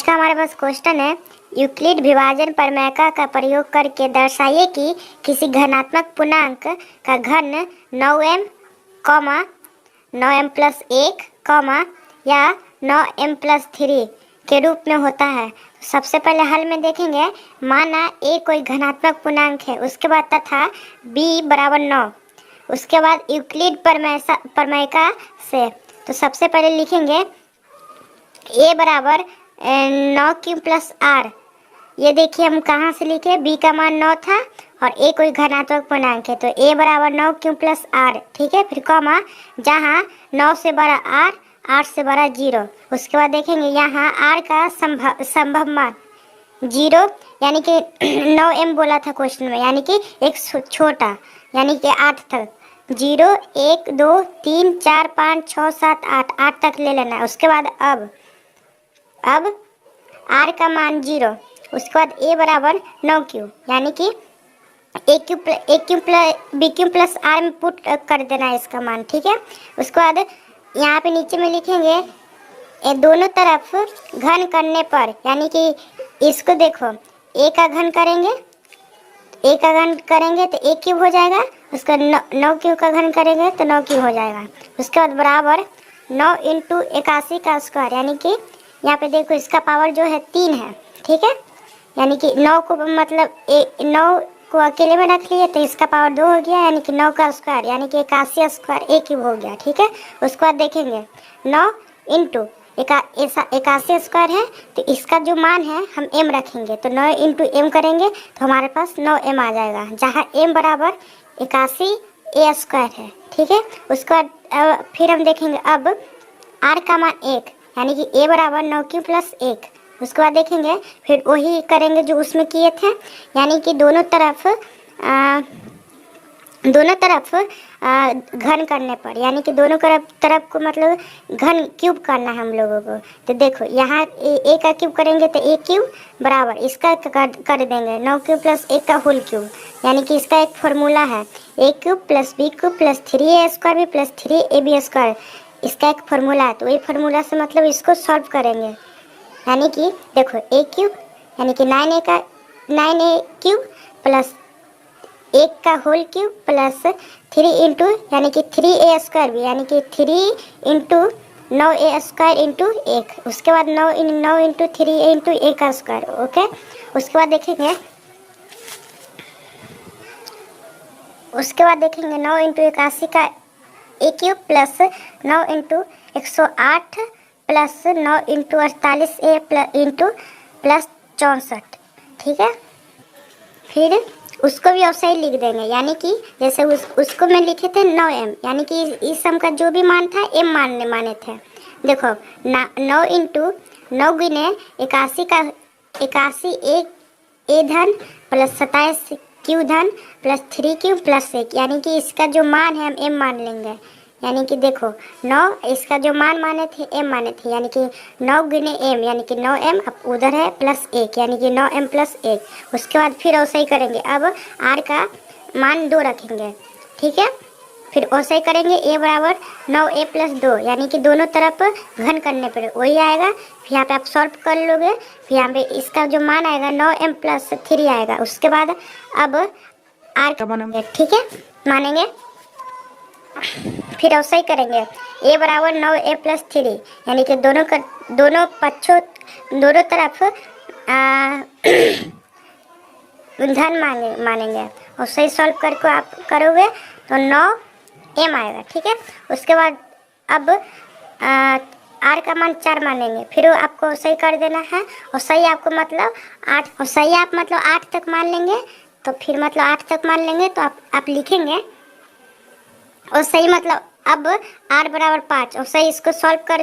इसका हमारे पास क्वेश्चन है, यूक्लिड विभाजन प्रमेय का प्रयोग करके दर्शाइए कि किसी घनात्मक पूर्णांक का घन 9m, 9m प्लस 1, या 9m प्लस 3 के रूप में होता है। सबसे पहले हल में देखेंगे, माना a कोई घनात्मक पूर्णांक है, उसके बाद तथा b बराबर 9, उसके बाद यूक्लिड प्रमेय से। तो सबसे पहले लिखेंगे a बराबर 9 क्यूब प्लस r। ये देखिए हम कहाँ से लिखे, b का मान 9 था और a कोई घनात्मक पूर्णांक है, तो a बराबर 9 क्यूब प्लस r। ठीक है, फिर कॉमा, जहाँ 9 से बड़ा r, 8 से बड़ा 0। उसके बाद देखेंगे यहाँ r का संभव मान 0, यानी कि 9m बोला था क्वेश्चन में, यानी कि एक छोटा, यानी कि 8 तक। 0, 1, 2, 3, 4, 5, 6, 7, 8 तक ले लेना है। उसके बाद अब r का मान 0, उसके बाद a बराबर 9 क्यूब, यानी कि a cube b cube plus r में पुट कर देना है इसका मान। ठीक है, उसके बाद यहाँ पे नीचे में लिखेंगे दोनों तरफ घन करने पर, यानी कि इसको देखो, a का घन करेंगे, तो a क्यूब हो जाएगा, उसका 9 क्यूब का घन करेंगे तो 9 क्यूब हो जाएगा। उसके बाद बराबर 9 इंटू 81 का स्क्वायर, यानी कि यहाँ पे देखो इसका पावर जो है 3 है। ठीक है, यानी कि 9 को मतलब 9 को अकेले में रख लिए तो इसका पावर 2 हो गया, यानी कि 9 का स्क्वायर, यानी कि 81 स्क्वायर a क्यूब हो गया। ठीक है, उसके बाद देखेंगे 9 इंटू 81 स्क्वायर है, तो इसका जो मान है हम m रखेंगे, तो 9 इंटू m करेंगे तो हमारे पास 9m आ जाएगा, जहाँ m बराबर 81 a स्क्वायर है। ठीक है, उसके बाद फिर हम देखेंगे अब r का मान 1, यानी कि a बराबर 9 क्यूब प्लस 1। उसके बाद देखेंगे फिर वही करेंगे जो उसमें किए थे, यानी कि दोनों तरफ घन करने पर, यानी कि दोनों तरफ को मतलब घन क्यूब करना है हम लोगों को। तो देखो यहाँ a का क्यूब करेंगे तो a क्यूब बराबर इसका कर देंगे 9 क्यूब प्लस 1 का होल क्यूब, यानी कि इसका एक फॉर्मूला है a cube plus b cube plus 3a square भी प्लस 3ab स्क्वायर, इसका एक फॉर्मूला है। तो वही फॉर्मूला से मतलब इसको सॉल्व करेंगे, यानी कि देखो a क्यूब, यानी कि 9a क्यूब प्लस 1 का होल क्यूब प्लस 3 इंटू, यानी कि 3a स्क्वायर भी, यानी कि 3 इंटू 9a स्क्वायर इंटू 1। उसके बाद 9 इंटू 3 इंटू a का स्क्वायर। ओके, उसके बाद देखेंगे 9 इंटू 81 का a cube plus 9 into 108 plus 9 into 48a into plus 64। ठीक है, फिर उसको भी ऐसे ही लिख देंगे, यानी कि जैसे उसको में लिखे थे 9m, यानी कि इस सम का जो भी मान था m माने थे। देखो 9 इंटू 9 गुने 81 का 81 a धन प्लस 27 q धन प्लस 3 क्यू प्लस 1, यानी कि इसका जो मान है हम m मान लेंगे, यानी कि देखो 9 इसका जो मान माने थे m माने थे, यानी कि 9 गुने m, यानी कि 9m अब उधर है प्लस 1, यानी कि 9m प्लस 1। उसके बाद फिर वैसे ही करेंगे, अब r का मान 2 रखेंगे। ठीक है, फिर वैसे ही करेंगे a बराबर 9a प्लस 2, यानी कि दोनों तरफ घन करने पर वही आएगा। फिर यहाँ पे आप सॉल्व कर लोगे, फिर यहाँ पे इसका जो मान आएगा 9m प्लस 3 आएगा। उसके बाद अब r का मानेंगे। ठीक है, मानेंगे, फिर ऐसे ही करेंगे a बराबर 9a प्लस 3, यानी कि दोनों तरफ धन मानेंगे। और सही सॉल्व करके आप करोगे तो 9m आएगा। ठीक है, उसके बाद अब r का मान 4 मानेंगे, फिर आपको सही कर देना है। और सही आपको मतलब 8, और सही आप मतलब 8 तक मान लेंगे, तो फिर मतलब 8 तक मान लेंगे तो आप लिखेंगे, और सही मतलब अब r बराबर 5, और सही इसको सॉल्व कर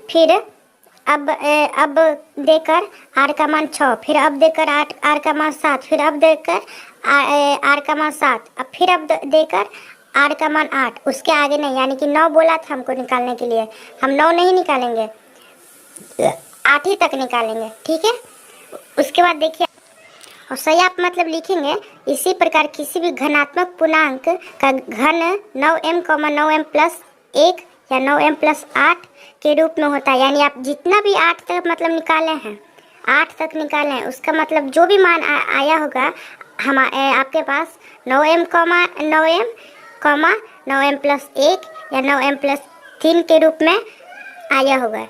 फिर अब देकर r का मान 6, फिर अब देकर r का मान 7, फिर अब देकर r का मान 7, अब फिर अब देकर r का मान 8। उसके आगे नहीं, यानी कि 9 बोला था हमको निकालने के लिए, हम 9 नहीं निकालेंगे, 8 ही तक निकालेंगे। ठीक है, उसके बाद देखिए, और सही आप मतलब लिखेंगे इसी प्रकार किसी भी घनात्मक पूर्णांक का घन 9m, 9m प्लस 1 या 9m प्लस 8 के रूप में होता है। यानी आप जितना भी 8 तक मतलब निकाले हैं 8 तक निकालें, उसका मतलब जो भी मान आया होगा आपके पास 9m कॉमा 9m+1 या 9m+3 के रूप में आया होगा।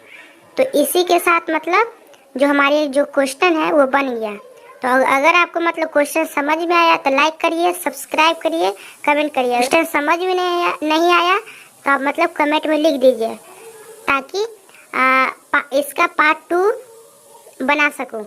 तो इसी के साथ मतलब जो हमारे जो क्वेश्चन है वो बन गया। तो अगर आपको मतलब क्वेश्चन समझ में आया तो लाइक करिए, सब्सक्राइब करिए, कमेंट करिए। क्वेश्चन समझ में नहीं आया तो आप मतलब कमेंट में लिख दीजिए, ताकि इसका पार्ट 2 बना सकूं।